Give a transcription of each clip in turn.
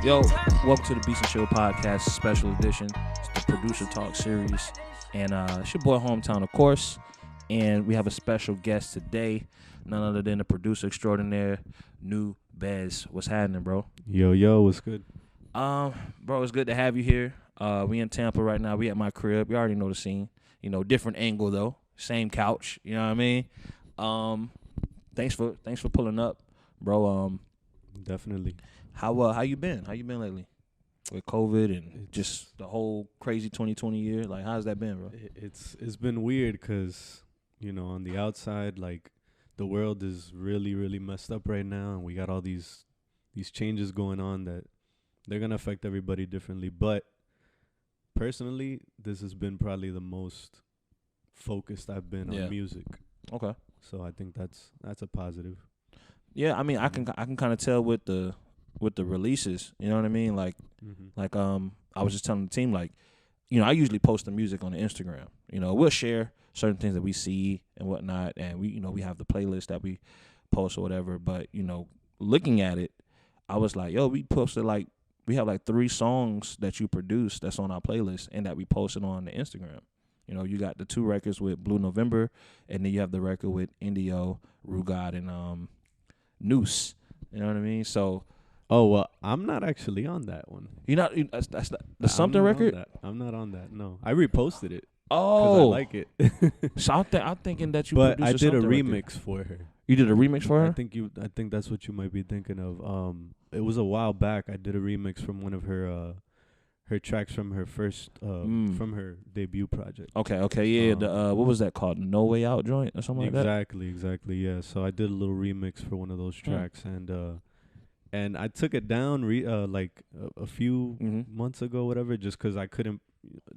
Yo, welcome to the Beats and Chill Podcast Special Edition. It's the Producer Talk Series. And it's your boy Hometown, of course. And we have a special guest today, none other than the producer extraordinaire, Nubes. What's happening, bro? Yo, what's good? Bro, it's good to have you here. We in Tampa right now. We at my crib. You already know the scene. You know, different angle though. Same couch. You know what I mean? Thanks for pulling up, bro. Definitely. How you been? How you been lately? With COVID and just the whole crazy 2020 year, like how's that been, bro? It's been weird because, you know, on the outside, like the world is really messed up right now, and we got all these changes going on that they're gonna affect everybody differently. But personally, this has been probably the most focused I've been on music. Okay. So I think that's a positive. Yeah, I mean, I can kind of tell with the releases, you know what I mean? Like I was just telling the team, like, you know, I usually post the music on the Instagram. You know, we'll share certain things that we see and whatnot, and we have the playlist that we post or whatever. But you know, looking at it, I was like, yo, we have like 3 songs that you produced that's on our playlist and that we posted on the Instagram. You know, you got the 2 records with BLU NOVEMBER, and then you have the record with Indio, Gawd, and Noose. You know what I mean? So. Oh, well, I'm not actually on that one. You're not. That's the something record. I'm not on that. No, I reposted it. Oh, I like it. So I'm thinking that you. But I did a remix remix for her. You did a remix for her? I think that's what you might be thinking of. It was a while back. I did a remix from one of her tracks from her first from her debut project. Okay, yeah. What was that called? No Way Out joint or something like that. Exactly. Yeah. So I did a little remix for one of those tracks, and I took it down like a few months ago, whatever, just because I couldn't.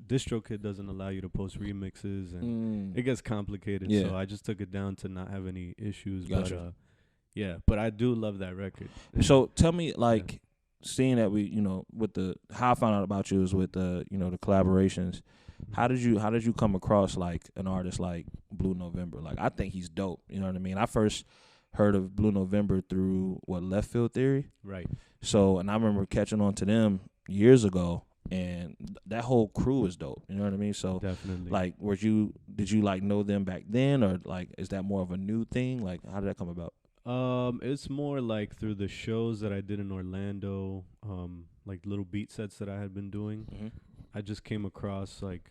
DistroKid doesn't allow you to post remixes, and it gets complicated. Yeah. So I just took it down to not have any issues. Gotcha. But but I do love that record. So tell me, like, seeing that we, with how I found out about you is with the collaborations. How did you come across like an artist like BLU NOVEMBER? Like, I think he's dope. You know what I mean? I first heard of BLU NOVEMBER through Left Field Theory. Right. So, and I remember catching on to them years ago, and that whole crew is dope. You know what I mean? So, definitely. Like, did you like know them back then, or like is that more of a new thing? Like, how did that come about? It's more like through the shows that I did in Orlando, like little beat sets that I had been doing. Mm-hmm. I just came across like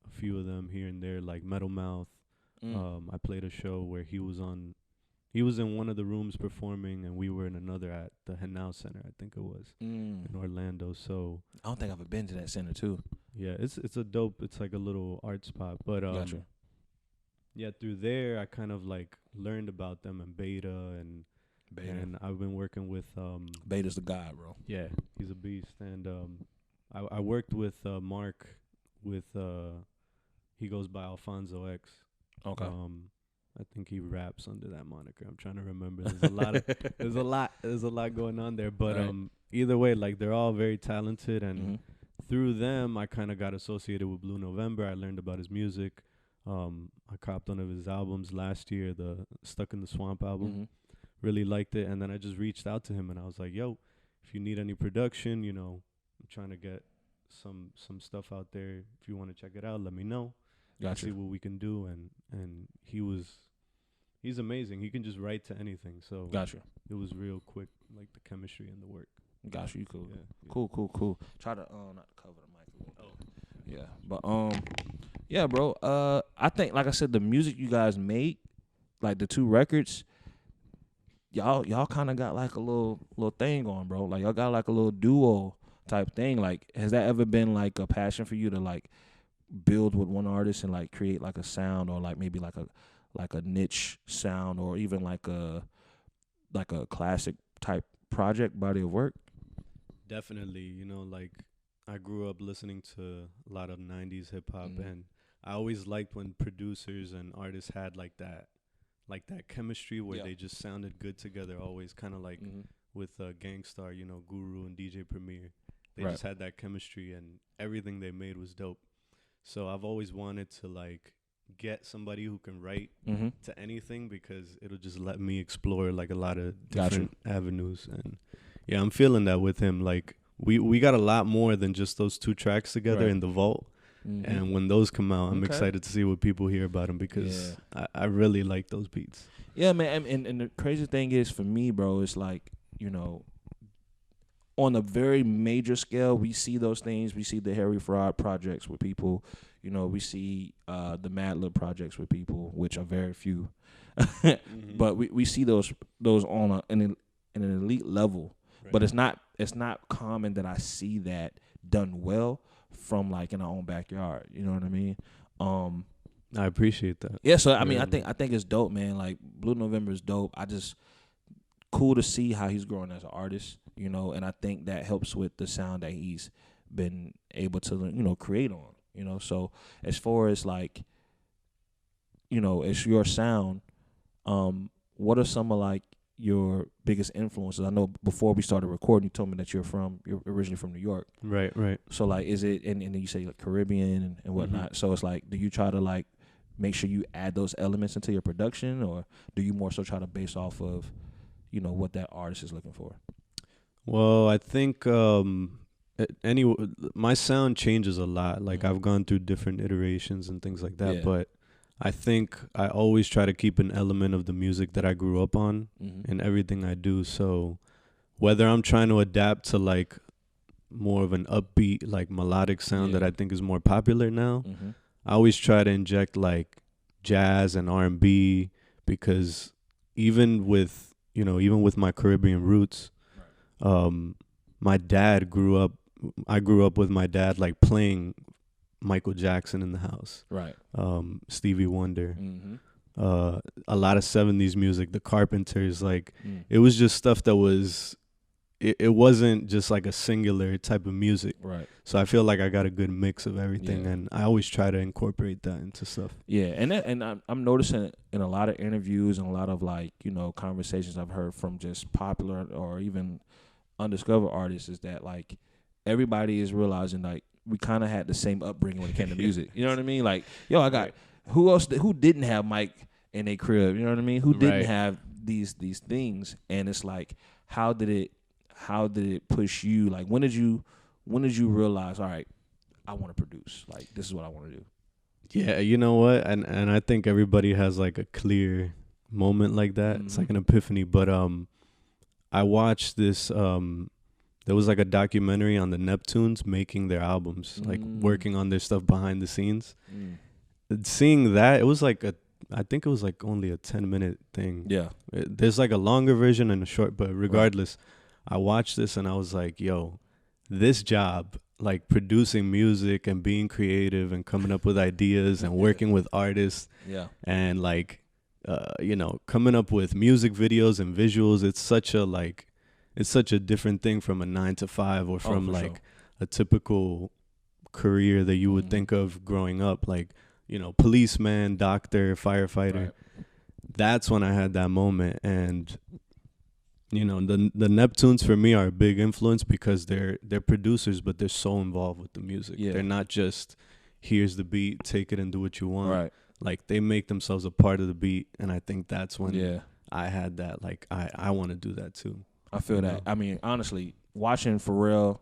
a few of them here and there, like Metal Mouth. I played a show where he was in one of the rooms performing, and we were in another at the Hanau Center, I think it was, in Orlando. So I don't think I've ever been to that center too. Yeah, it's a dope. It's like a little art spot, but gotcha. Yeah, through there I kind of like learned about them and Beta, and I've been working with Beta's the guy, bro. Yeah, he's a beast, and I worked with Mark with he goes by Alfonso X. Okay. I think he raps under that moniker. I'm trying to remember. There's a lot going on there, but right. Either way, like they're all very talented, and through them I kind of got associated with BLU NOVEMBER. I learned about his music. I copped one of his albums last year, the Stuck in the Swamp album. Really liked it, and then I just reached out to him and I was like, yo, if you need any production, I'm trying to get some stuff out there. If you want to check it out, let me know. Gotcha. See what we can do, and he's amazing. He can just write to anything. So gotcha. It was real quick, like the chemistry and the work. Gotcha. You cool. Yeah. Cool. Try to not cover the mic a little bit. Yeah, but yeah, bro. I think, like I said, the music you guys made, like the 2 records, y'all kind of got like a little thing going, bro. Like y'all got like a little duo type thing. Like, has that ever been like a passion for you to like build with one artist and like create like a sound, or like maybe like a niche sound, or even like a classic type project body of work? Definitely. Like I grew up listening to a lot of 90s hip hop, and I always liked when producers and artists had like that chemistry where they just sounded good together, always kind of like with Gangstar, Guru and DJ Premier. They just had that chemistry, and everything they made was dope. So I've always wanted to like get somebody who can write to anything, because it'll just let me explore like a lot of different avenues. And yeah, I'm feeling that with him. Like we got a lot more than just those 2 tracks together in the vault. Mm-hmm. And when those come out, I'm excited to see what people hear about them, because I really like those beats. Yeah, man. And the crazy thing is, for me, bro, it's like, you know, on a very major scale, we see those things. We see the Harry Fraud projects with people. You know, we see the Mad Lib projects with people, which are very few. Mm-hmm. But we see those on an elite level. Right. But it's not common that I see that done well from like in our own backyard. You know what I mean? I appreciate that. Yeah, so I mean, I think it's dope, man. Like BLU NOVEMBER is dope. Cool to see how he's growing as an artist, you know, and I think that helps with the sound that he's been able to, you know, create on, you know. So as far as like, you know, it's your sound, what are some of like your biggest influences? I know before we started recording, you told me that you're originally from New York. Right. So like, is it, and then you say like Caribbean and whatnot. Mm-hmm. So it's like, do you try to like make sure you add those elements into your production, or do you more so try to base off of, you know, what that artist is looking for? Well, I think my sound changes a lot. Like mm-hmm. I've gone through different iterations and things like that, but I think I always try to keep an element of the music that I grew up on mm-hmm. in everything I do. So whether I'm trying to adapt to like more of an upbeat, like melodic sound that I think is more popular now, mm-hmm. I always try to inject like jazz and R&B, because even with my Caribbean roots, my dad I grew up with my dad like playing Michael Jackson in the house. Right. Stevie Wonder. Mm-hmm. A lot of 70s music, the Carpenters, like it was just stuff that was it wasn't just like a singular type of music. Right. So I feel like I got a good mix of everything, and I always try to incorporate that into stuff. Yeah, and I'm noticing in a lot of interviews and a lot of like, you know, conversations I've heard from just popular or even undiscovered artists is that like everybody is realizing like we kind of had the same upbringing when it came to music. You know what I mean? Like, yo, I got who didn't have mic in their crib? You know what I mean? Who didn't have these things? And it's like, how did it push you? Like, when did you realize, all right, I want to produce. Like, this is what I want to do. Yeah, you know what? And I think everybody has like a clear moment like that. Mm-hmm. It's like an epiphany. But I watched this. There was like a documentary on the Neptunes making their albums, like working on their stuff behind the scenes. Seeing that, it was like I think it was like only a 10-minute thing. Yeah. There's like a longer version and a short, but regardless, I watched this and I was like, yo, this job, like producing music and being creative and coming up with ideas and working with artists and like, you know, coming up with music videos and visuals, it's such a different thing from a 9-to-5 or from like a typical career that you would think of growing up, like, you know, policeman, doctor, firefighter. Right. That's when I had that moment. And, you know, the Neptunes for me are a big influence because they're producers, but they're so involved with the music. Yeah. They're not just, here's the beat, take it and do what you want. Right. Like, they make themselves a part of the beat. And I think that's when I had that, like, I want to do that too. I feel that. I mean, honestly, watching Pharrell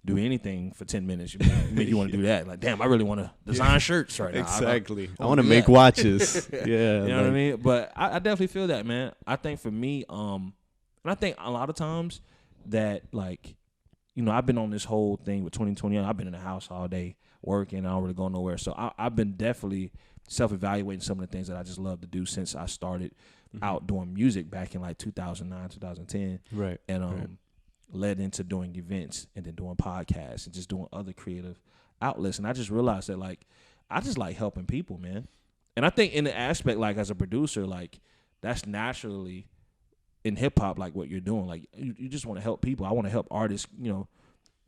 do anything for 10 minutes, make you want to do that. Like, damn, I really want to design shirts right now. Exactly. I want to make watches. Yeah. You know what I mean? But I definitely feel that, man. I think for me, and I think a lot of times that, like, you know, I've been on this whole thing with 2021. I've been in the house all day working. I don't really go nowhere. So I've been definitely self-evaluating some of the things that I just love to do since I started out doing music back in like 2009, 2010. Right. And led into doing events and then doing podcasts and just doing other creative outlets. And I just realized that, like, I just like helping people, man. And I think in the aspect, like, as a producer, like, that's naturally in hip hop, like what you're doing. Like, you just want to help people. I want to help artists, you know,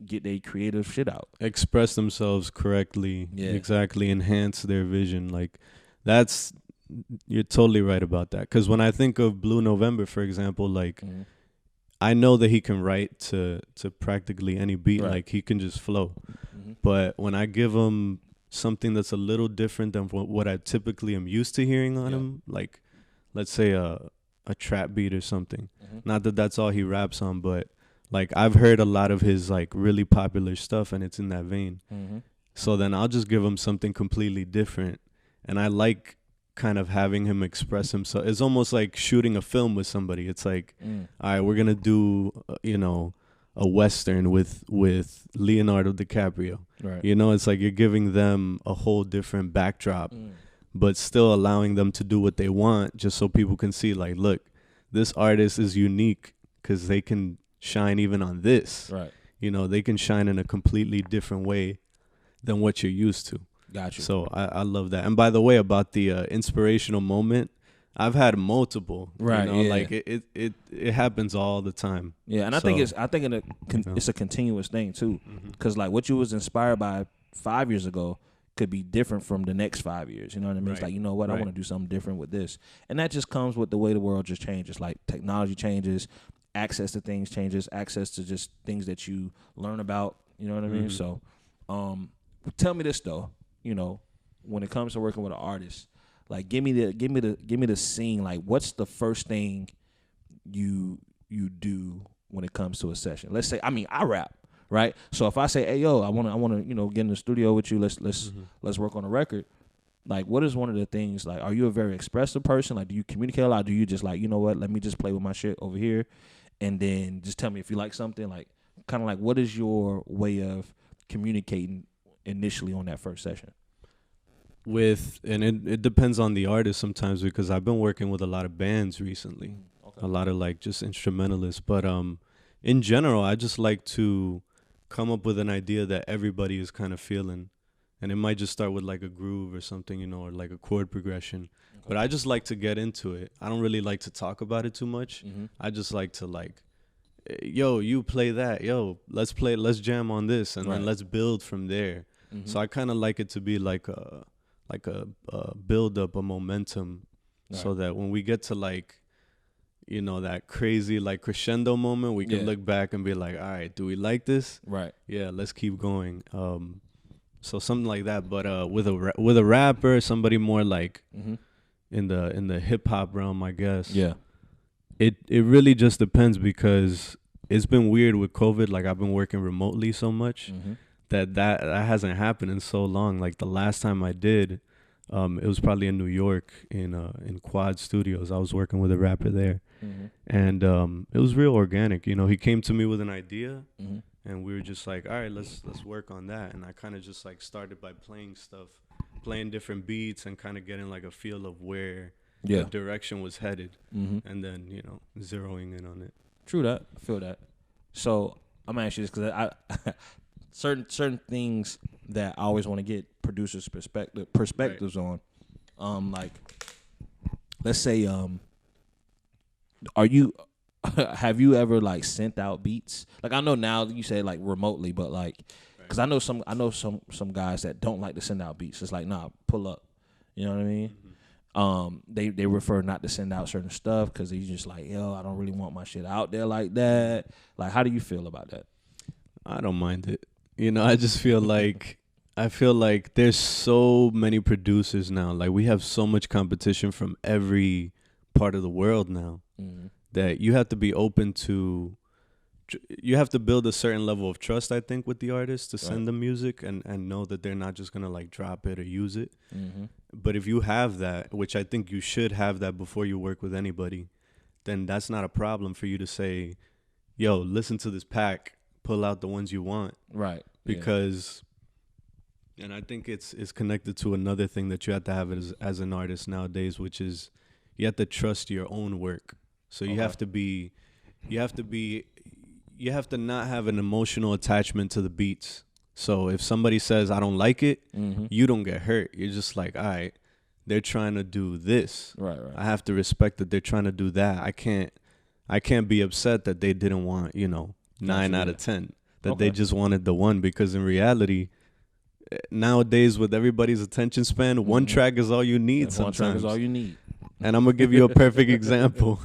get their creative shit out. Express themselves correctly. Yeah. Exactly. Enhance their vision. Like, you're totally right about that. Because when I think of BLU NOVEMBER, for example, like, I know that he can write to practically any beat. Right. Like, he can just flow. But when I give him something that's a little different than what I typically am used to hearing on him, like, let's say a trap beat or something. Not that that's all he raps on, but Like I've heard a lot of his like really popular stuff, and it's in that vein. Mm-hmm. So then I'll just give him something completely different, and I like kind of having him express himself. It's almost like shooting a film with somebody. It's like, all right, we're gonna do a Western with Leonardo DiCaprio. Right. You know, it's like you're giving them a whole different backdrop, but still allowing them to do what they want, just so people can see, like, look, this artist is unique because they can shine even on this. Right. You know, they can shine in a completely different way than what you're used to. Gotcha. So I love that. And by the way, about the inspirational moment, I've had multiple. Right. You know, yeah. like it happens all the time. Yeah, and I think it's a continuous thing too, because like what you was inspired by 5 years ago could be different from the next 5 years. You know what I mean? Right. It's like, you know what, I want to do something different with this, and that just comes with the way the world just changes. Like technology changes, access to things changes, access to just things that you learn about. You know what I mean? So, tell me this though. You know, when it comes to working with an artist, like give me the scene. Like, what's the first thing you do when it comes to a session? Let's say, I rap, right? So if I say, hey yo, I wanna get in the studio with you. Let's work on a record. Like, what is one of the things? Like, are you a very expressive person? Like, do you communicate a lot? Do you just like, you know what? Let me just play with my shit over here, and then just tell me if you like something. Like, kind of like, what is your way of communicating initially on that first session? It depends on the artist sometimes, because I've been working with a lot of bands recently, a lot of like just instrumentalists. But in general, I just like to come up with an idea that everybody is kind of feeling, and it might just start with like a groove or something, you know, or like a chord progression. But I just like to get into it. I don't really like to talk about it too much. I just like to like, yo, you play that, yo, let's jam on this, and then let's build from there. So I kind of like it to be like a build up, a momentum, so that when we get to like, you know, that crazy like crescendo moment, we can look back and be like, all right, do we like this? Right. Yeah, let's keep going. So something like that. But with a rapper, somebody more like in the hip hop realm, I guess. Yeah. It really just depends, because it's been weird with COVID. Like, I've been working remotely so much. That hasn't happened in so long. Like the last time I did, it was probably in New York in Quad Studios. I was working with a rapper there, and it was real organic. You know, he came to me with an idea, and we were just like, all right, let's work on that. And I kind of just like started by playing different beats, and kind of getting like a feel of where the direction was headed, and then, you know, zeroing in on it. True that. I feel that. So I'm gonna ask you this, because I certain things that I always want to get producers' perspectives on. Like, let's say, are you have you ever like sent out beats? Like, I know now you say like remotely, but like, because I know some guys that don't like to send out beats. It's like, nah, pull up. You know what I mean? They prefer not to send out certain stuff because they just like, yo, I don't really want my shit out there like that. Like, how do you feel about that? I don't mind it. You know, I just feel like there's so many producers now. Like, we have so much competition from every part of the world now, that you have to be open to. You have to build a certain level of trust, I think, with the artist to send them music, and know that they're not just gonna like drop it or use it. But if you have that, which I think you should have that before you work with anybody, then that's not a problem for you to say, yo, listen to this pack, pull out the ones you want. Right. Because, and I think it's connected to another thing that you have to have as an artist nowadays, which is you have to trust your own work. So you have to not have an emotional attachment to the beats. So if somebody says, I don't like it, you don't get hurt. You're just like, all right, they're trying to do this. Right. I have to respect that they're trying to do that. I can't be upset that they didn't want, 9 out of 10. That they just wanted the one, because in reality, nowadays with everybody's attention span, one track is all you need. Sometimes one track is all you need. And I'm gonna give you a perfect example.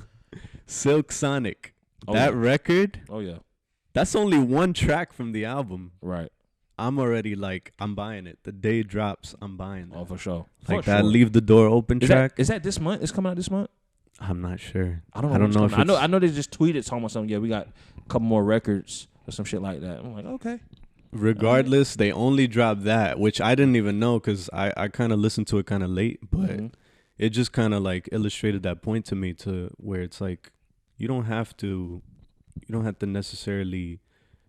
Silk Sonic, that record. Oh yeah, that's only one track from the album. Right. I'm already like, I'm buying it. The day it drops, I'm buying it. Oh, for sure. Like that Leave the Door Open track. Is that this month? It's coming out this month? I'm not sure. I don't know if I know they just tweeted talking about something. Yeah, we got a couple more records or some shit like that. I'm like, okay. Regardless, they only dropped that, which I didn't even know because I kind of listened to it kind of late, but it just kind of like illustrated that point to me to where it's like you don't have to necessarily,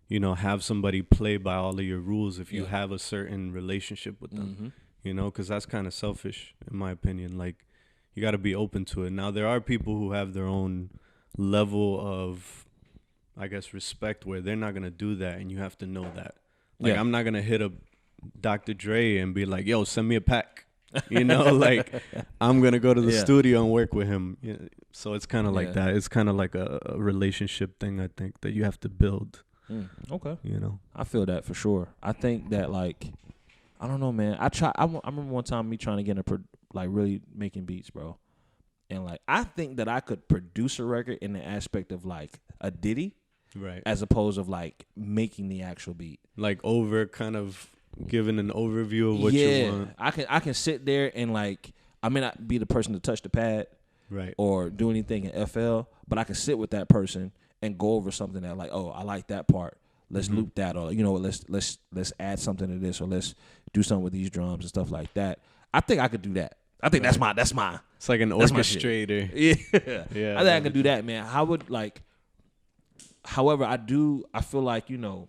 you know, have somebody play by all of your rules if you have a certain relationship with them, you know, because that's kind of selfish in my opinion. Like you got to be open to it. Now there are people who have their own level of, I guess, respect where they're not going to do that, and you have to know that. Like, I'm not going to hit up Dr. Dre and be like, yo, send me a pack. You know, like, I'm going to go to the studio and work with him. Yeah. So it's kind of like that. It's kind of like a relationship thing, I think, that you have to build. Okay. You know? I feel that for sure. I think that, like, I don't know, man. I remember one time me trying to get into, like, really making beats, bro. And, like, I think that I could produce a record in the aspect of, like, a Diddy. Right. As opposed of like making the actual beat. Like over kind of giving an overview of what you want. I can sit there and like I may not be the person to touch the pad or do anything in FL, but I can sit with that person and go over something that like, oh, I like that part. Let's loop that, or you know, let's add something to this, or let's do something with these drums and stuff like that. I think I could do that. I think that's my It's like an orchestrator. Yeah. I think I can do that, man. How would like however, I feel like, you know,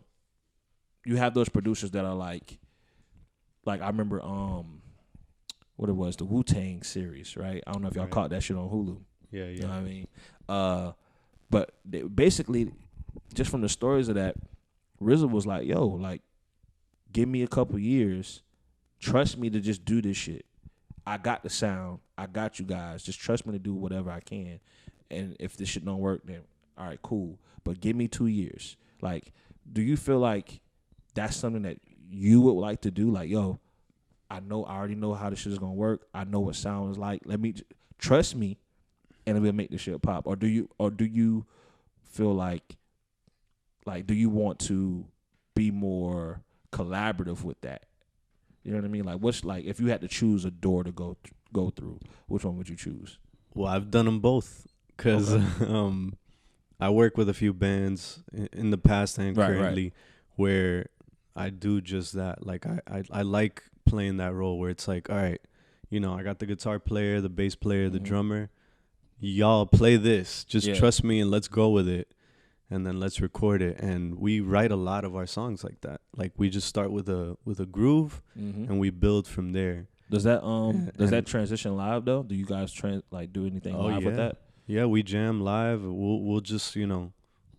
you have those producers that are like I remember what it was, the Wu-Tang series, right? I don't know if y'all caught that shit on Hulu. Yeah. You know what I mean? But they, basically, just from the stories of that, RZA was like, yo, like, give me a couple years. Trust me to just do this shit. I got the sound. I got you guys. Just trust me to do whatever I can. And if this shit don't work, then all right, cool. But give me 2 years. Like, do you feel like that's something that you would like to do? Like, yo, I already know how this shit is gonna work. I know what sound is like. Let me trust me, and we'll make this shit pop. Or do you feel like do you want to be more collaborative with that? You know what I mean? Like, what's like if you had to choose a door to go through, which one would you choose? Well, I've done them both because I work with a few bands in the past and currently where I do just that. Like I like playing that role where it's like, all right, you know, I got the guitar player, the bass player, the drummer. Y'all play this. Just trust me and let's go with it. And then let's record it. And we write a lot of our songs like that. Like we just start with a groove and we build from there. Does that that transition live though? Do you guys do anything live with that? Yeah, we jam live. We'll just, you know,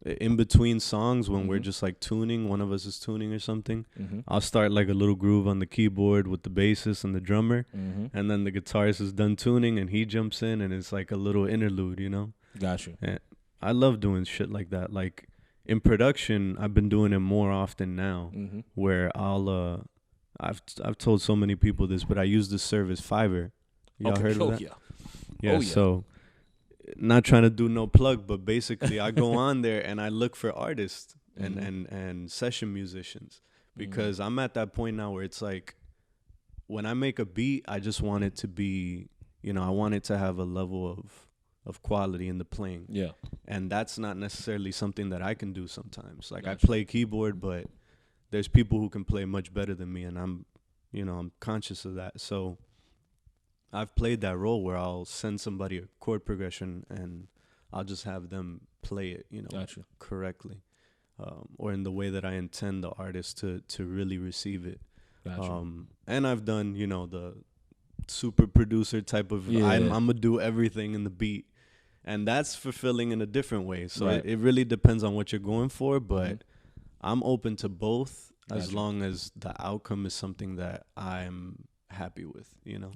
in between songs when we're just like tuning, one of us is tuning or something. I'll start like a little groove on the keyboard with the bassist and the drummer, and then the guitarist is done tuning and he jumps in and it's like a little interlude, you know. Got you. And I love doing shit like that. Like in production, I've been doing it more often now, where I've told so many people this, but I use this service Fiverr. Y'all heard of that? Yeah. So. Not trying to do no plug, but basically I go on there and I look for artists and session musicians because I'm at that point now where it's like when I make a beat, I just want it to be, you know, I want it to have a level of quality in the playing. Yeah. And that's not necessarily something that I can do sometimes. Like I play keyboard, but there's people who can play much better than me and I'm conscious of that. So I've played that role where I'll send somebody a chord progression and I'll just have them play it, you know, correctly, or in the way that I intend the artist to really receive it. And I've done, you know, the super producer type of, I'm gonna do everything in the beat, and that's fulfilling in a different way. So it really depends on what you're going for, but I'm open to both as long as the outcome is something that I'm happy with, you know.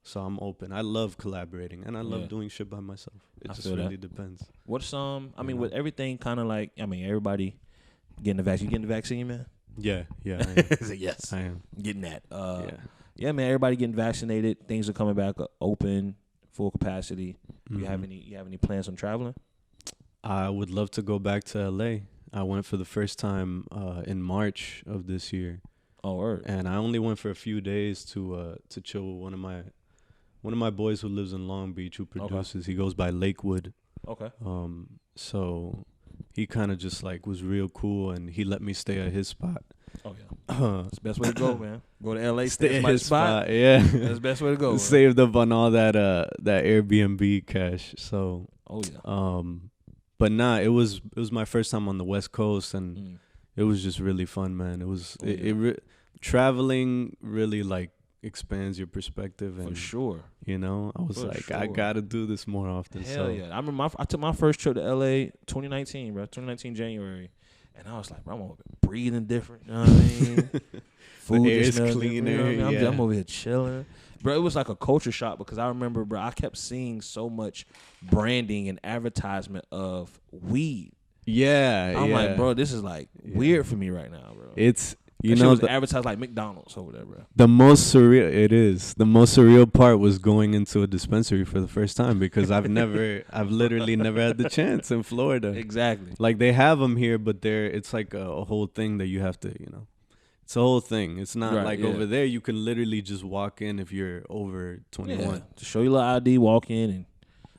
So I'm open. I love collaborating and I love doing shit by myself. It just really depends. What's I mean, with everything kind of like, I mean, everybody getting the vaccine. You getting the vaccine, man? Yeah. I am. Yes, I am getting that. Yeah, man. Everybody getting vaccinated. Things are coming back open, full capacity. You have any plans on traveling? I would love to go back to LA. I went for the first time in March of this year. Oh, word. And I only went for a few days to chill with one of one of my boys who lives in Long Beach who produces. He goes by Lakewood. Okay. So he kind of just like was real cool, and he let me stay at his spot. Oh yeah, that's the best way to go, man. Go to LA, Stay at at his spot. Yeah, that's the best way to go. Saved up on all that Airbnb cash. So oh yeah. But nah, it was my first time on the West Coast, and it was just really fun, man. It was traveling really like expands your perspective, and for sure. You know, I was I gotta do this more often. Hell yeah! I remember I took my first trip to LA 2019, bro. 2019 January, and I was like, bro, I'm over breathing different. You know what I mean? Food is cleaner. You know what I mean? I'm over here chilling, bro. It was like a culture shock because I remember, bro, I kept seeing so much branding and advertisement of weed. Yeah, I'm like, bro, this is like weird for me right now, bro. It's you know, was advertised like McDonald's over there, bro. The most surreal part was going into a dispensary for the first time because I've literally never had the chance in Florida. Exactly. Like they have them here, but it's like a whole thing that you have to, you know, it's a whole thing. It's not over there. You can literally just walk in if you're over 21. Yeah, to show your little ID, walk in and.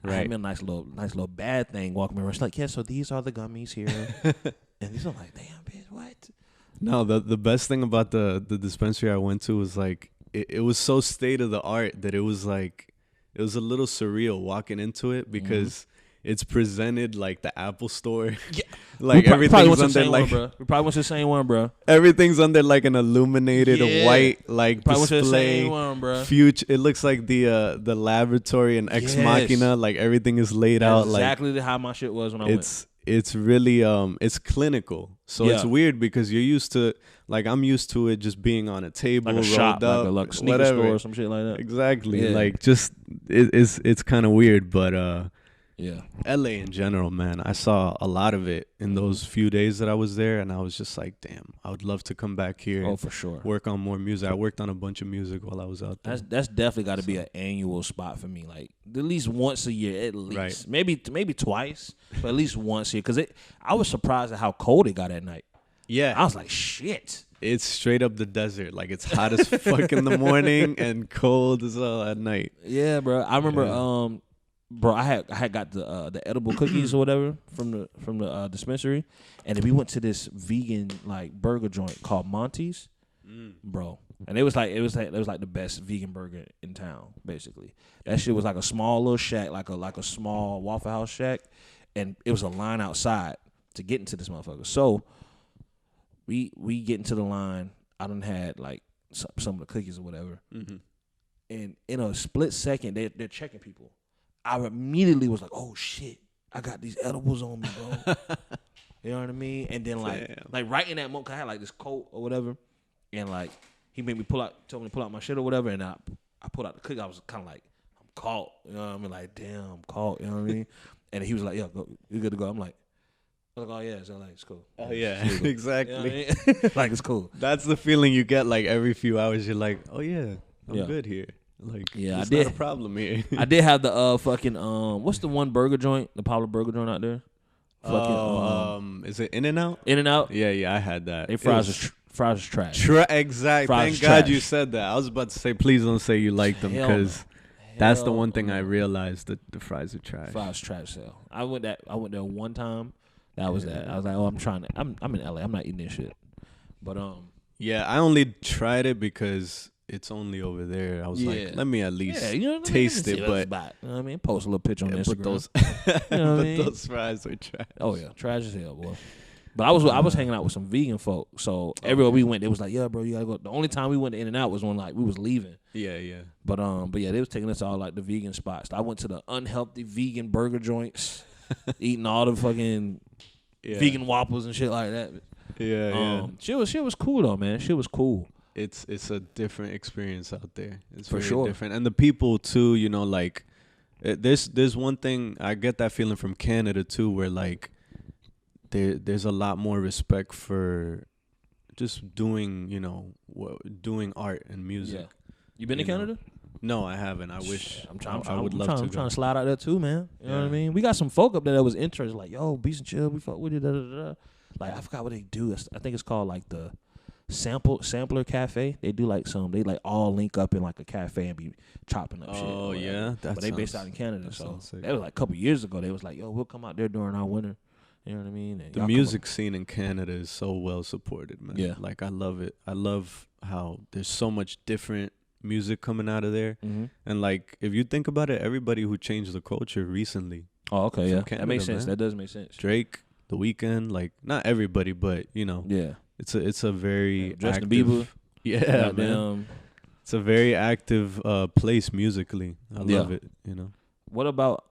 Right. I had me a nice little bad thing walking around. She's like, yeah, so these are the gummies here. And these are like, damn, bitch, what? No, the best thing about the dispensary I went to was like it was so state of the art that it was like it was a little surreal walking into it because it's presented like the Apple Store. Yeah. Like everything's under like we probably went to the same one, bro. Everything's under like an illuminated white like probably display. Went to the same one, bro. Future. It looks like the laboratory and Ex Machina. Like everything is laid out. Exactly like, how my shit was when I went. It's really it's clinical. So it's weird because you're used to like I'm used to it just being on a table, like a shop, up, like a sneaker store or some shit like that. Exactly. Yeah. Like just it's kind of weird, but yeah. LA in general, man. I saw a lot of it in those few days that I was there, and I was just like, damn, I would love to come back here. Oh, for sure. Work on more music. I worked on a bunch of music while I was out there. That's definitely got to be an annual spot for me. Like at least once a year, at least. Right. Maybe twice, but at least once a year. Because I was surprised at how cold it got at night. Yeah. I was like, shit. It's straight up the desert. Like it's hot as fuck in the morning and cold as well at night. Yeah, bro. I remember bro, I had got the edible cookies or whatever from the dispensary, and then we went to this vegan like burger joint called Monty's, bro. And it was like the best vegan burger in town, basically. That shit was like a small little shack, like a small Waffle House shack, and it was a line outside to get into this motherfucker. So we get into the line. I done had like some of the cookies or whatever, and in a split second they're checking people. I immediately was like, oh shit, I got these edibles on me, bro. You know what I mean? And then like right in that moment, 'cause I had like this coat or whatever, and like he told me to pull out my shit or whatever, and I pulled out the cookie. I was kind of like, I'm caught. You know what I mean? Like, damn, I'm caught. You know what I mean? And he was like, yeah, go, you good to go? I'm like, oh yeah, it's LA, it's cool. Oh yeah, exactly. You know what I mean? Like it's cool. That's the feeling you get like every few hours. You're like, oh yeah, I'm good here. Like, yeah, it's not a problem here. I did have the fucking what's the one burger joint, the Pablo burger joint out there? Is it In-N-Out? In-N-Out? Yeah, I had that. They fries was trash. Exactly. Thank God you said that. I was about to say, please don't say you liked them because that's the one thing I realized that the fries are trash. Fries trash sale. I went there one time. That was that. I was like, oh, I'm in LA. I'm not eating this shit. But yeah, I only tried it because it's only over there. I was like, let me at least taste it. But you know what I mean? Post a little picture on Instagram. Those fries are trash. Oh yeah, trash as hell, boy. But I was hanging out with some vegan folk. So everywhere we went, they was like, yeah, bro, you gotta go. The only time we went to In-N-Out was when like we was leaving. Yeah. But yeah, they was taking us all like the vegan spots. I went to the unhealthy vegan burger joints, eating all the fucking vegan waffles and shit like that. Yeah. Shit was cool though, man. Shit was cool. It's a different experience out there. It's for very sure different, and the people too. You know, like there's one thing I get that feeling from Canada too, where like there's a lot more respect for just doing doing art and music. Yeah. You been to Canada? No, I haven't. I wish. I would love to. I'm trying to slide out there too, man. You know what I mean? We got some folk up there that was interested, like, yo, Beats and Chill, we fuck with you. Da, da, da. Like I forgot what they do. I think it's called like the Sampler Cafe. They do like they like all link up in like a cafe and be chopping up shit. Oh yeah, but they based out in Canada, so that was like a couple years ago. They was like, yo, we'll come out there during our winter. You know what I mean? And the music scene in Canada is so well supported, man. Yeah, like I love it. I love how there's so much different music coming out of there. And like if you think about it, everybody who changed the culture recently. Oh, okay, yeah, Canada, that makes sense. Man. That does make sense. Drake, The Weeknd, like not everybody, but you know, yeah, it's a very Justin active, Bieber, yeah, man. It's a very active place musically. I love it. You know. What about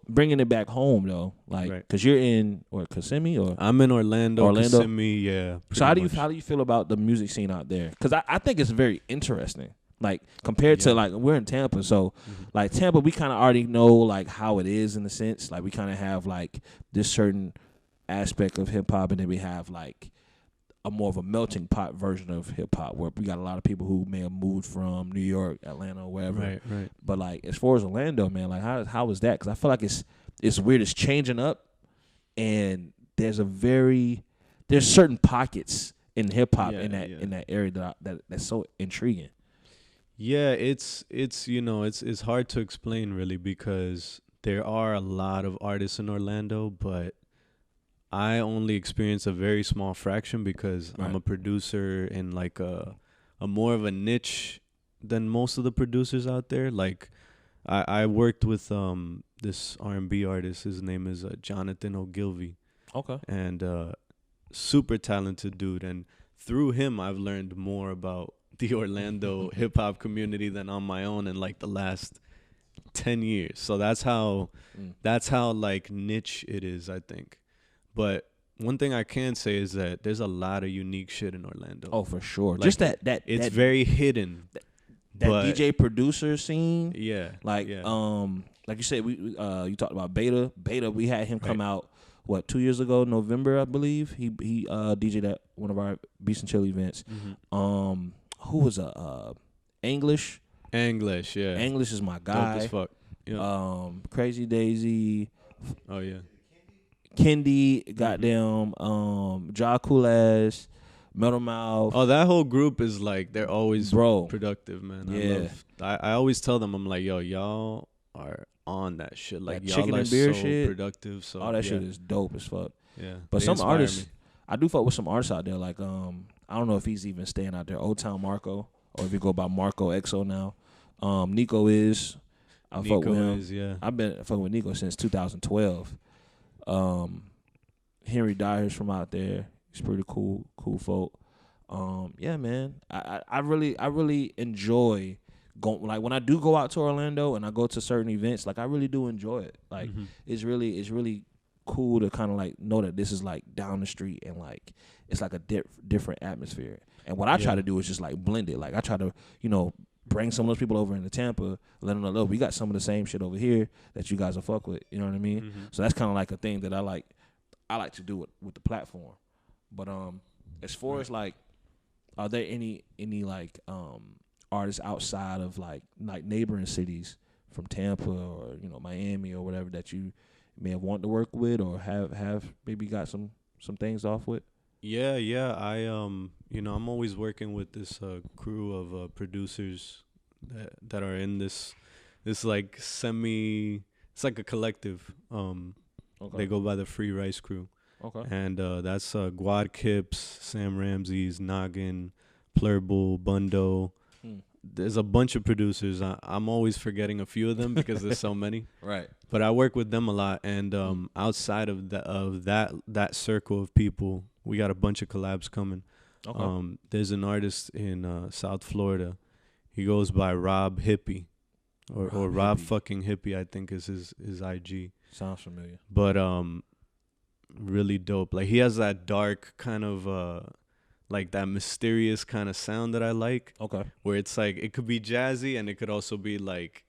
bringing it back home though, like because you're in Kissimmee or I'm in Orlando. Kissimmee, yeah. So how do you feel about the music scene out there? Because I think it's very interesting. Like compared to like we're in Tampa, so like Tampa, we kind of already know like how it is in a sense. Like we kind of have like this certain aspect of hip hop, and then we have like a more of a melting pot version of hip hop where we got a lot of people who may have moved from New York, Atlanta, or wherever. Right. But like as far as Orlando, man, like how is that? Because I feel like it's weird. It's changing up, and there's certain pockets in hip hop in that area that's so intriguing. Yeah, it's you know it's hard to explain really because there are a lot of artists in Orlando, but I only experience a very small fraction because I'm a producer in like a more of a niche than most of the producers out there. Like I worked with this R&B artist. His name is Jonathan Ogilvy. Okay. And super talented dude, and through him I've learned more about the Orlando hip hop community than on my own in like the last 10 years. So that's how like niche it is, I think. But one thing I can say is that there's a lot of unique shit in Orlando. Oh, for sure. Like just that it's very hidden. That DJ producer scene. Yeah. Like like you said, we you talked about Beta. Beta, we had him come out 2 years ago, November, I believe. He DJ'd at one of our Beast and Chill events. Who was English? English, yeah. English is my guy. Dope as fuck. Yeah. Crazy Daisy. Oh yeah. Kendi, goddamn, Ja Kulaz, Metal Mouth. Oh, that whole group is like they're always productive, man. Yeah. I always tell them, I'm like, yo, y'all are on that shit. Like that y'all chicken are and beer so shit, productive. So all that shit is dope as fuck. Yeah. But some artists, I do fuck with some artists out there. Like I don't know if he's even staying out there. Old Town Marco, or if you go by Marco XO now. Nico is. I fuck with him. Yeah. I've been fucking with Nico since 2012. Henry Dyer's from out there. He's pretty cool folk. Yeah, man. I really enjoy going. Like when I do go out to Orlando and I go to certain events, like I really do enjoy it. Like it's really cool to kind of like know that this is like down the street and like it's like a different atmosphere. And what I try to do is just like blend it. Like I try to, bring some of those people over into Tampa, let them know, look, we got some of the same shit over here that you guys will fuck with. You know what I mean? So that's kind of like a thing that I like to do with the platform. But as far as like, are there any like artists outside of like neighboring cities from Tampa or Miami or whatever that you may have wanted to work with or have maybe got some things off with? Yeah. I I'm always working with this crew of producers that are in this like it's like a collective. They go by the Free Rice Crew. Okay. And that's Gawd Kips, Sam Ramsey's, Noggin, Plurbull, Bundo. There's a bunch of producers. I'm always forgetting a few of them because there's so many. Right. But I work with them a lot, and outside of that circle of people, we got a bunch of collabs coming. Okay. There's an artist in South Florida. He goes by Rob Hippie, or Rob fucking Hippie, I think is his IG. Sounds familiar. But really dope. Like he has that dark kind of like that mysterious kind of sound that I like. Okay. Where it's like it could be jazzy and it could also be like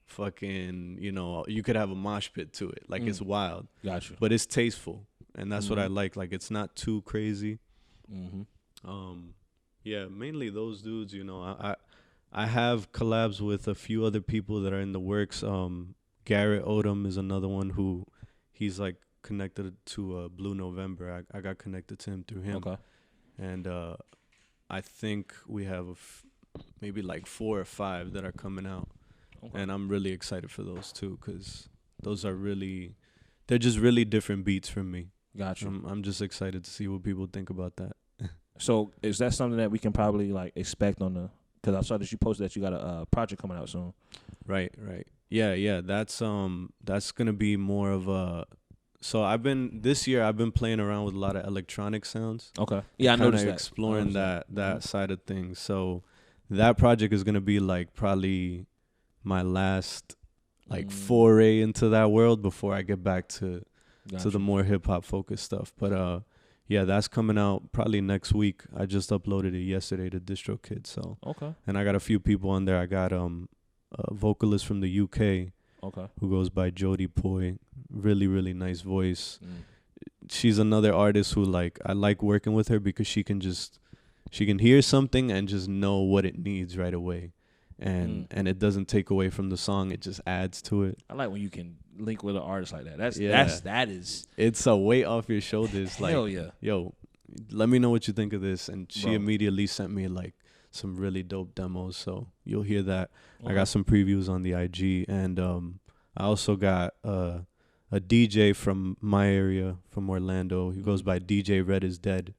fucking, you could have a mosh pit to it. Like it's wild. Gotcha. But it's tasteful. And that's what I like. Like it's not too crazy. Yeah, mainly those dudes, I have collabs with a few other people that are in the works. Garrett Odom is another one who he's like connected to BLU NOVEMBER. I got connected to him through him. Okay. And I think we have maybe like 4 or 5 that are coming out. Okay. And I'm really excited for those too, because those are they're just really different beats from me. Gotcha. I'm just excited to see what people think about that. So is that something that we can probably like expect on the? Because I saw that you posted that you got a project coming out soon. Right. Yeah. That's gonna be more of a. So this year I've been playing around with a lot of electronic sounds. Okay. Yeah, I noticed that. Exploring that side of things. So that project is gonna be like probably my last like foray into that world before I get back to the more hip hop focused stuff. But yeah, that's coming out probably next week. I just uploaded it yesterday to DistroKid. So okay. And I got a few people on there. I got a vocalist from the UK. Okay. Who goes by Jody Poi. Really, really nice voice. She's another artist who like I like working with her because she can hear something and just know what it needs right away. And it doesn't take away from the song, it just adds to it. I like when you can link with an artist like that. That is it's a weight off your shoulders. Hell like, yeah. Yo, let me know what you think of this. And she immediately sent me like some really dope demos, so you'll hear that. Okay. I got some previews on the IG, and I also got a DJ from my area, from Orlando. He goes by DJ Red is Dead.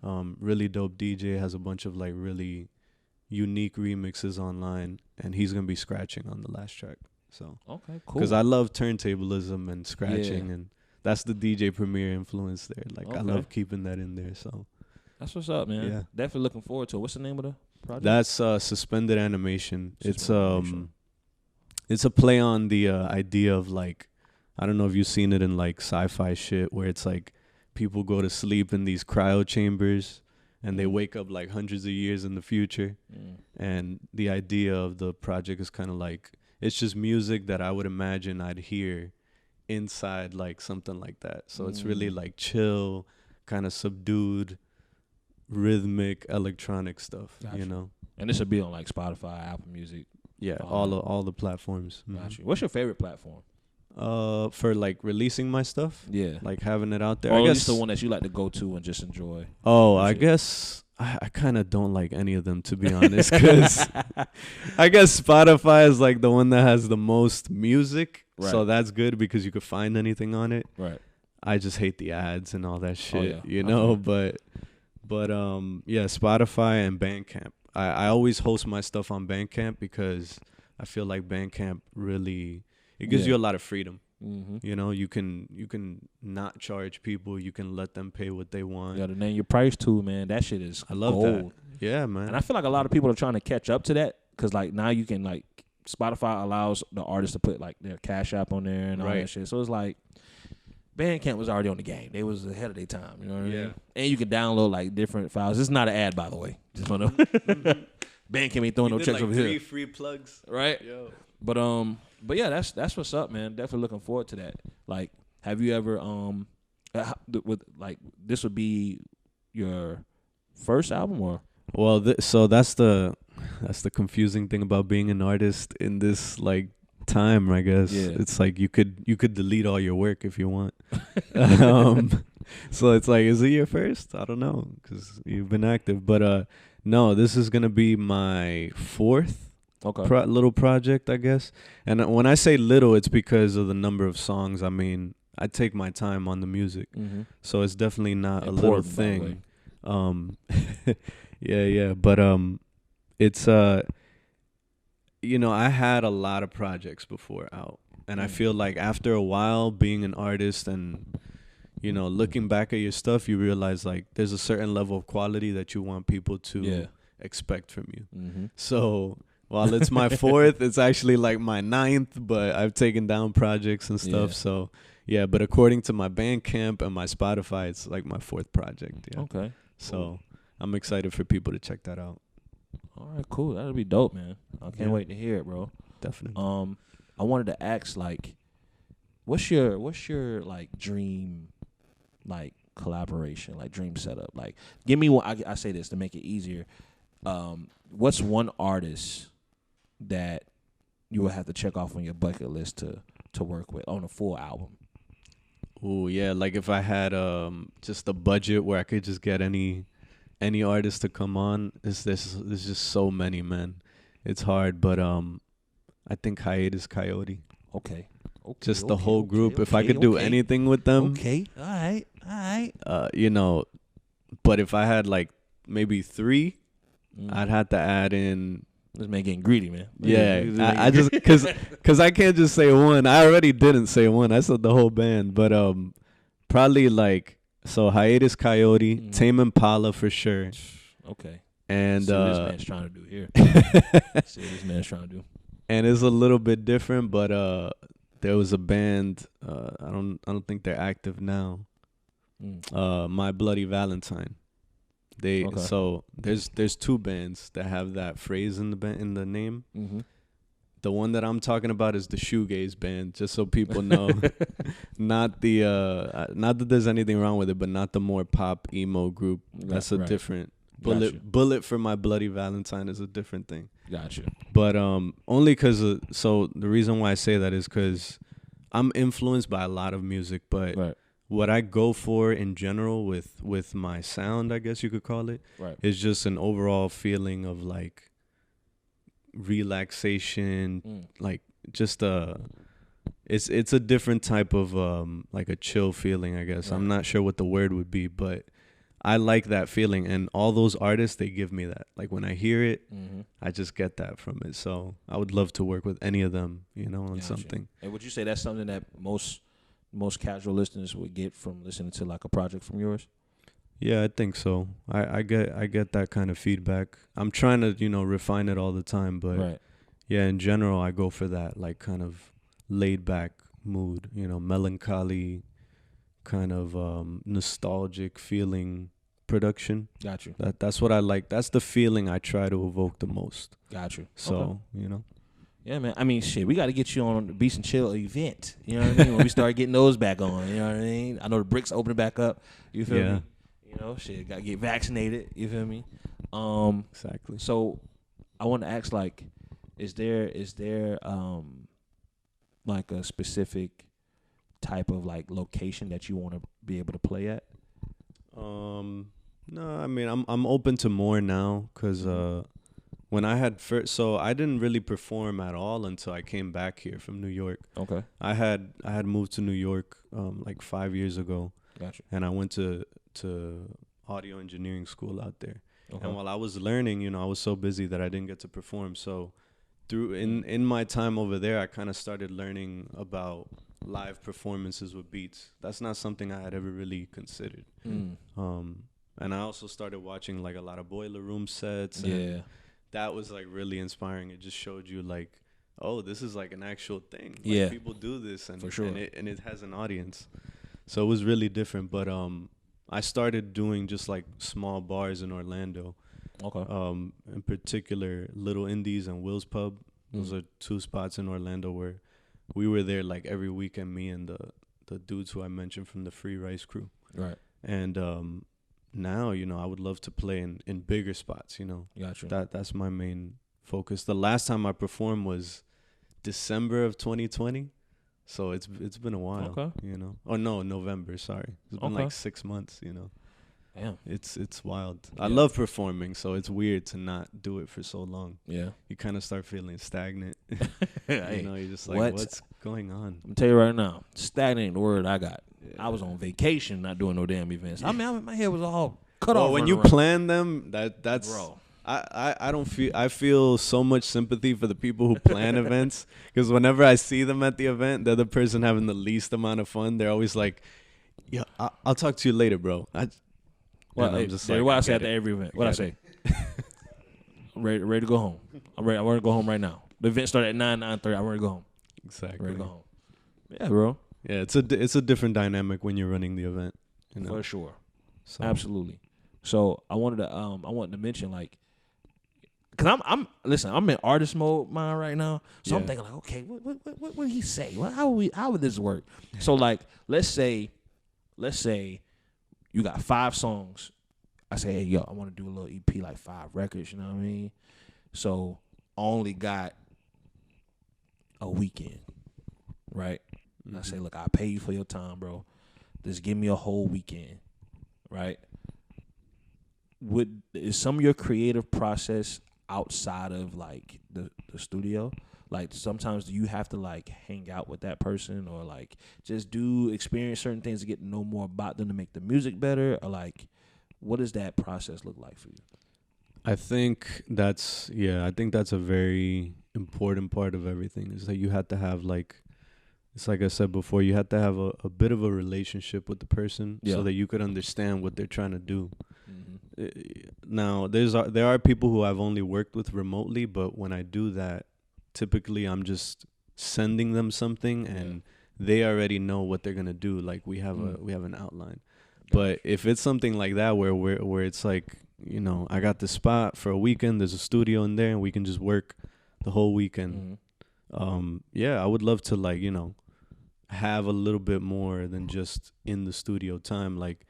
Really dope DJ, has a bunch of like really unique remixes online, and he's gonna be scratching on the last track. So okay, cool. Because I love turntablism and scratching, and that's the DJ Premier influence there. Like I love keeping that in there. So that's what's up, man. Yeah, definitely looking forward to it. What's the name of the project? That's Suspended Animation. It's a play on the idea of like, I don't know if you've seen it in like sci-fi shit where it's like people go to sleep in these cryo chambers and they wake up like hundreds of years in the future. And the idea of the project is kind of like, it's just music that I would imagine I'd hear inside like something like that. So it's really like chill, kind of subdued, rhythmic, electronic stuff, you know? And this would be on like Spotify, Apple Music. Yeah, all the platforms. Gotcha. What's your favorite platform? For like releasing my stuff, like having it out there. Or I at guess least the one that you like to go to and just enjoy. Oh, I guess I kind of don't like any of them, to be honest, because I guess Spotify is like the one that has the most music, so that's good because you could find anything on it. Right. I just hate the ads and all that shit, you know. But yeah, Spotify and Bandcamp. I always host my stuff on Bandcamp because I feel like Bandcamp really. It gives you a lot of freedom. You know, you can not charge people. You can let them pay what they want. You got to name your price too, man. That shit is I love gold. That. Yeah, man. And I feel like a lot of people are trying to catch up to that because like now you can like Spotify allows the artists to put like their Cash App on there and all that shit. So it's like Bandcamp was already on the game. They was ahead of their time. You know what I mean? And you can download like different files. It's not an ad, by the way. Just want to Bandcamp ain't throwing no checks like over here. 3 free plugs, right? Yo. But yeah, that's what's up, man. Definitely looking forward to that. Like, have you ever with like this would be your first album or? Well, so that's the confusing thing about being an artist in this like time, I guess. Yeah. It's like you could delete all your work if you want. So it's like, is it your first? I don't know, because you've been active. But no, this is gonna be my 4th. Little project, I guess. And when I say little, it's because of the number of songs. I mean, I take my time on the music, so it's definitely not a little thing. Yeah. But it's you know, I had a lot of projects before out, and I feel like after a while being an artist and you know looking back at your stuff, you realize like there's a certain level of quality that you want people to expect from you. So. While it's my 4th, it's actually like my 9th, but I've taken down projects and stuff. Yeah. So, yeah, but according to my Bandcamp and my Spotify, it's like my 4th project. Yeah. Okay. So, I'm excited for people to check that out. All right, cool. That'll be dope, man. I can't wait to hear it, bro. Definitely. I wanted to ask, like, what's your like dream, like collaboration, like dream setup? Like, give me one. I say this to make it easier. What's one artist that you would have to check off on your bucket list to work with on a full album? Oh yeah, like if I had just a budget where I could just get any any artist to come on. There's just so many, man. It's hard, but I think Hiatus Coyote. Okay. Just the whole group. If I could do anything with them. Okay. All right. You know, but if I had like maybe 3, I'd have to add in. This man getting greedy, man. Yeah, I just cause I can't just say one. I already didn't say one. I said the whole band, but probably like Hiatus Coyote, Tame Impala for sure. Okay. And see what this man's trying to do here. See what this man's trying to do. And it's a little bit different, but there was a band. I don't think they're active now. My Bloody Valentine. So there's 2 bands that have that phrase in the name. Mm-hmm. The one that I'm talking about is the shoegaze band, just so people know. Not that there's anything wrong with it, but not the more pop emo group. That's a different bullet for My Bloody Valentine is a different thing. Gotcha. But only because the reason why I say that is because I'm influenced by a lot of music, but what I go for in general with my sound, I guess you could call it, is just an overall feeling of like relaxation, like just it's a different type of like a chill feeling, I guess. I'm not sure what the word would be, but I like that feeling, and all those artists, they give me that. Like when I hear it, I just get that from it. So I would love to work with any of them, on something. And would you say that's something that most casual listeners would get from listening to like a project from yours? Yeah, I think so. I get that kind of feedback. I'm trying to, refine it all the time, but yeah, in general, I go for that like kind of laid back mood, melancholy, kind of nostalgic feeling production. Got you. That's what I like. That's the feeling I try to evoke the most. Got you. So, Yeah, man. I mean, shit, we got to get you on the Beats and Chill event. You know what I mean? When we start getting those back on. You know what I mean? I know the bricks opening back up. You feel me? Shit, got to get vaccinated. You feel me? Exactly. So I want to ask, like, is there like a specific type of like location that you want to be able to play at? No, I mean I'm open to more now because when I had first, so I didn't really perform at all until I came back here from New York. Okay. I had moved to New York like 5 years ago. Gotcha. And I went to audio engineering school out there. Okay. And while I was learning, I was so busy that I didn't get to perform. So in my time over there, I kind of started learning about live performances with beats. That's not something I had ever really considered. And I also started watching like a lot of Boiler Room sets. And that was like really inspiring. It just showed you like, oh, this is like an actual thing. Like, people do this, and for sure, and it has an audience. So it was really different. But I started doing just like small bars in Orlando. Okay. In particular, Little Indies and Will's Pub. Those are 2 spots in Orlando where we were there like every weekend, me and the dudes who I mentioned from the Free Rice crew. Right. And now, I would love to play in bigger spots, Gotcha. That's my main focus. The last time I performed was December of 2020. So it's been a while, Oh, no, November, sorry. It's been like 6 months, Damn. It's wild. I love performing, so it's weird to not do it for so long. Yeah. You kind of start feeling stagnant. You're just like, what's going on? I'm going to tell you right now, stagnant ain't the word I got. Yeah. I was on vacation, not doing no damn events. I mean, my head was all cut off. When you plan them, that's... Bro. I feel so much sympathy for the people who plan events, because whenever I see them at the event, they're the person having the least amount of fun. They're always like, yeah, I'll talk to you later, bro. I'm just like, what I say at every event. What I say? ready to go home. I want to go home right now. The event started at 9:30. I want to go home. Exactly. Ready to go home. Yeah, bro. Yeah, it's a different dynamic when you're running the event. For sure. So. Absolutely. So I wanted to mention, like, because I'm in artist mode mind right now. So I'm thinking like, okay, what would he say? How would this work? So like, let's say you got 5 songs. I say, hey, yo, I want to do a little EP, like 5 records, you know what I mean? So only got a weekend, right? Mm-hmm. I say, look, I'll pay you for your time, bro. Just give me a whole weekend, right? is some of your creative process outside of like the studio? Like sometimes do you have to like hang out with that person or like just experience certain things to get to know more about them to make the music better, or like what does that process look like for you? I think that's a very important part of everything, is that you have to have like, it's like I said before, you have to have a bit of a relationship with the person so that you could understand what they're trying to do. Now, there are people who I've only worked with remotely, but when I do that, typically I'm just sending them something and they already know what they're gonna do. Like we have an outline. But if it's something like that where it's like, you know, I got this spot for a weekend, there's a studio in there and we can just work the whole weekend. I would love to, like, you know, have a little bit more than just in the studio time. Like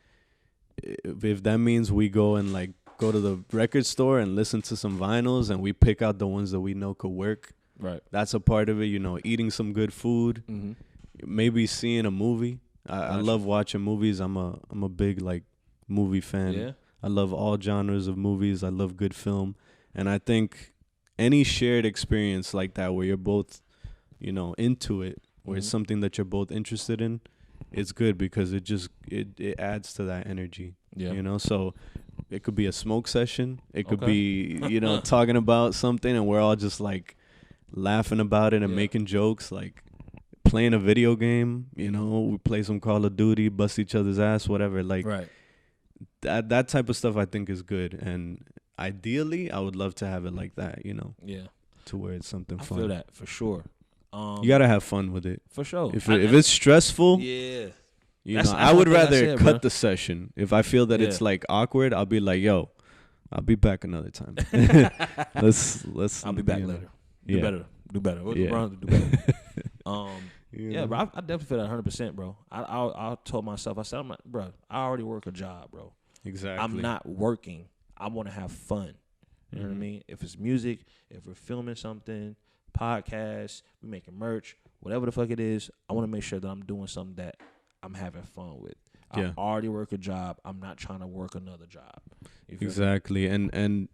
if that means we go to the record store and listen to some vinyls and we pick out the ones that we know could work. Right. That's a part of it, you know, eating some good food, maybe seeing a movie. I love watching movies. I'm a big like movie fan. Yeah. I love all genres of movies. I love good film. And I think any shared experience like that where you're both, you know, into it, where it's something that you're both interested in, it's good because it adds to that energy. Yeah. You know, so it could be a smoke session. It could be, you know, talking about something and we're all just like laughing about it and making jokes, like playing a video game, you know, we play some Call of Duty, bust each other's ass, whatever. Like that type of stuff I think is good. And ideally I would love to have it like that, you know. Yeah. To where it's something fun. I feel that for sure. You gotta have fun with it. For sure. If it's stressful, you know, I would rather cut the session. If I feel that it's like awkward, I'll be like, yo, I'll be back another time. let's I'll be back later. Do better. Do better. Do better. Bro, I definitely feel that 100%, bro. I told myself, I said, I'm like, bro, I already work a job, bro. Exactly. I'm not working. I want to have fun. You know what I mean? If it's music, if we're filming something, podcast, we making merch, whatever the fuck it is, I want to make sure that I'm doing something that I'm having fun with. I already work a job. I'm not trying to work another job. Exactly. And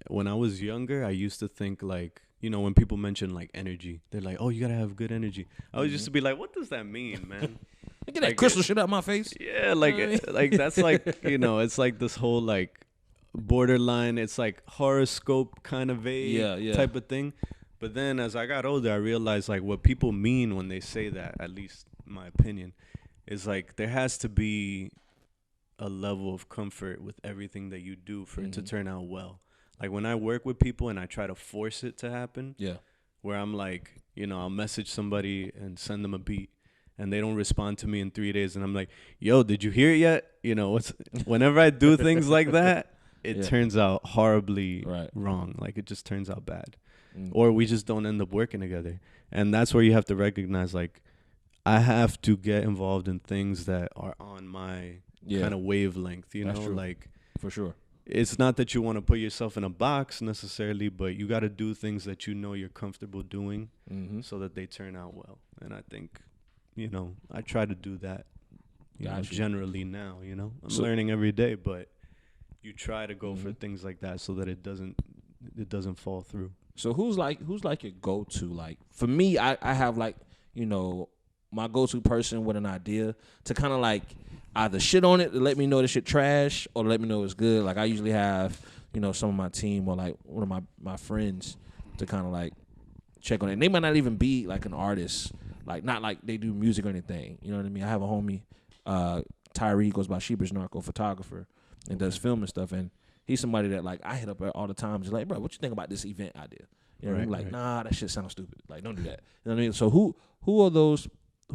when I was younger, I used to think like, you know, when people mention like energy, they're like, oh, you gotta have good energy. I was used to be like, what does that mean, man? Get that crystal shit out my face. Yeah, like that's like, you know, it's like this whole like borderline, it's like horoscope kind of vague type of thing. But then as I got older, I realized like what people mean when they say that, at least in my opinion, is like there has to be a level of comfort with everything that you do for it to turn out well. Like when I work with people and I try to force it to happen, where I'm like, you know, I'll message somebody and send them a beat and they don't respond to me in 3 days. And I'm like, yo, did you hear it yet? You know, whenever I do things like that, it turns out horribly wrong. Like it just turns out bad. Or we just don't end up working together. And that's where you have to recognize, like, I have to get involved in things that are on my kind of wavelength, you know? Like, for sure. It's not that you want to put yourself in a box necessarily, but you got to do things that you know you're comfortable doing so that they turn out well. And I think, you know, I try to do that generally now, you know. I'm learning every day, but you try to go for things like that so that it doesn't fall through. So who's like your go-to? Like for me, I have like, you know, my go-to person with an idea to kind of like either shit on it to let me know the shit trash or let me know it's good. Like I usually have, you know, some of my team or like one of my friends to kind of like check on it. And they might not even be like an artist, like not like they do music or anything. You know what I mean? I have a homie, Tyree, goes by Sheepish Narco, photographer, and does film and stuff. And he's somebody that like I hit up all the time, just like, bro, what you think about this event idea? You know what I mean? Like, nah, that shit sounds stupid. Like, don't do that. You know what I mean? So who are those?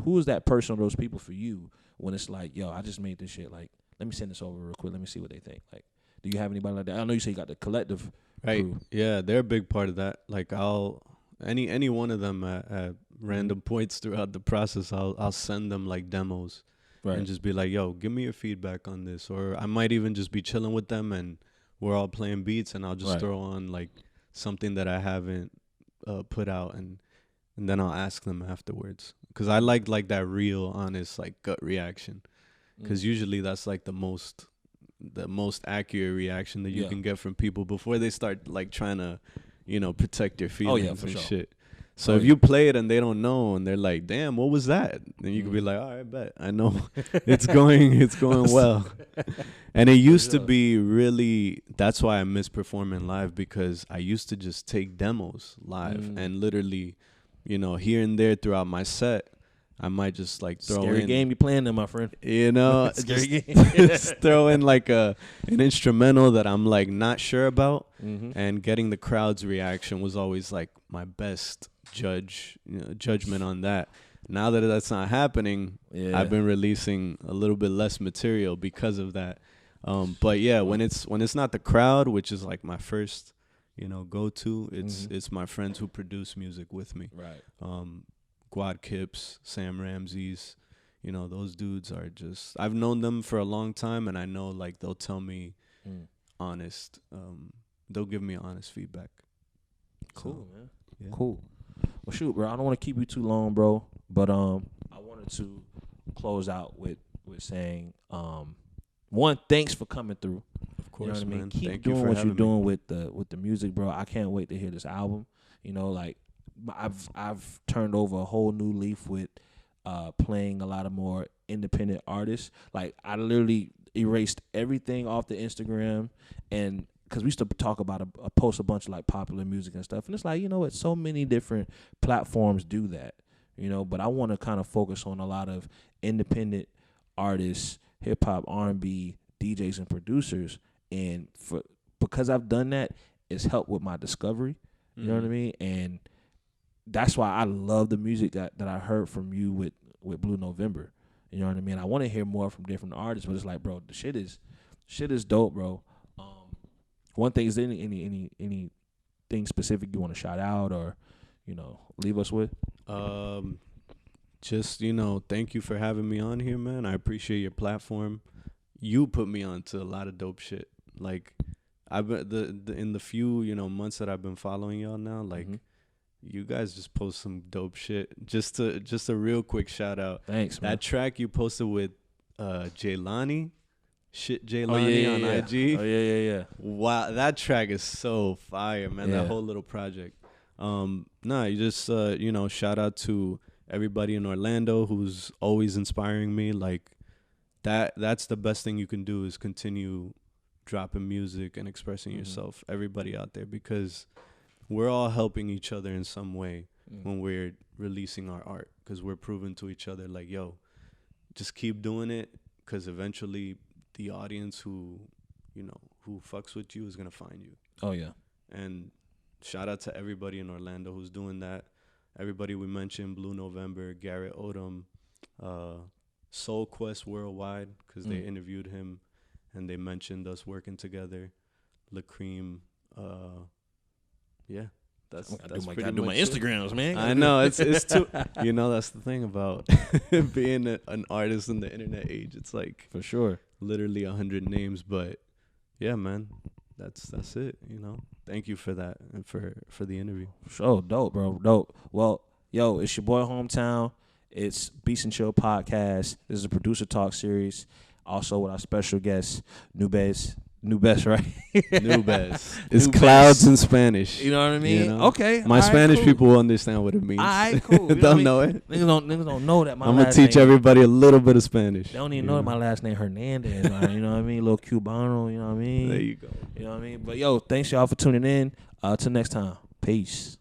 Who is that person or those people for you when it's like, yo, I just made this shit. Like, let me send this over real quick. Let me see what they think. Like, do you have anybody like that? I know you say you got the collective crew. Yeah, they're a big part of that. Like, any one of them at random points throughout the process, I'll send them like demos and just be like, yo, give me your feedback on this. Or I might even just be chilling with them and we're all playing beats and I'll just throw on like something that I haven't put out and then I'll ask them afterwards. Because I like that real, honest, like gut reaction. Because usually that's like the most the most accurate reaction that you can get from people before they start like trying to, you know, protect your feelings and shit. So if you play it and they don't know and they're like, damn, what was that? Then you could be like, all right, bet. I know it's going well. And it used to be really, that's why I miss performing live, because I used to just take demos live and literally, you know, here and there throughout my set, I might just like throw Scary in. game you playing there, my friend. You know, just throw in like an instrumental that I'm like not sure about, and getting the crowd's reaction was always like my best judgment on that. Now that that's not happening, I've been releasing a little bit less material because of that. But yeah, when it's not the crowd, which is like my first, you know, go to, it's my friends who produce music with me. Right. Gawd Kips, Sam Ramses, you know, those dudes are just, I've known them for a long time, and I know like they'll tell me honest, they'll give me honest feedback. Cool, man. Yeah. Cool. Well, shoot, bro, I don't want to keep you too long, bro, but I wanted to close out with saying, one, thanks for coming through. Of course, you know what I mean? Man. Keep Thank doing you for what you're doing me. with the music, bro. I can't wait to hear this album. You know, like I've turned over a whole new leaf with playing a lot of more independent artists. Like I literally erased everything off the Instagram, and because we used to talk about post a bunch of like popular music and stuff, and it's like, you know what, so many different platforms do that, you know. But I want to kind of focus on a lot of independent artists, hip hop, R&B, DJs, and producers, and because I've done that, it's helped with my discovery. You know what I mean? And that's why I love the music that I heard from you with Blue November. You know what I mean? I want to hear more from different artists, but it's like, bro, the shit is dope, bro. One thing, is there anything specific you want to shout out or, you know, leave us with? Just, you know, thank you for having me on here, man. I appreciate your platform. You put me on to a lot of dope shit. Like, I've been in the few, you know, months that I've been following y'all now, like, you guys just post some dope shit. Just a real quick shout out. Thanks, man. That track you posted with Jaylani, Jaylani on IG. Oh yeah. Wow, that track is so fire, man. Yeah. That whole little project. You just you know, shout out to everybody in Orlando who's always inspiring me. Like that's the best thing you can do, is continue dropping music and expressing yourself. Everybody out there, because we're all helping each other in some way when we're releasing our art, because we're proving to each other like, yo, just keep doing it, because eventually the audience who fucks with you is gonna find you. Oh yeah. And shout out to everybody in Orlando who's doing that. Everybody we mentioned, Blue November, Garrett Odom, Soul Quest Worldwide, because they interviewed him and they mentioned us working together. LaCream, yeah. That's pretty I do my much Instagrams, man. I know it's too. You know, that's the thing about being an artist in the internet age. It's like, for sure, literally 100 names. But yeah, man, that's it. You know, thank you for that and for the interview. Sure, dope, bro, dope. Well, yo, it's your boy Hometown. It's Beats and Chill Podcast. This is a producer talk series. Also with our special guest, Nubes, right? Nubes. It's clouds in Spanish. You know what I mean? You know? Okay. My Spanish people will understand what it means. All right, cool. They'll know it. Niggas don't know that my I'm last going to teach name, everybody a little bit of Spanish. They don't even know that my last name Hernandez. Like, you know what I mean? Little Cubano, you know what I mean? There you go. You know what I mean? But, yo, thanks, y'all, for tuning in. Till next time. Peace.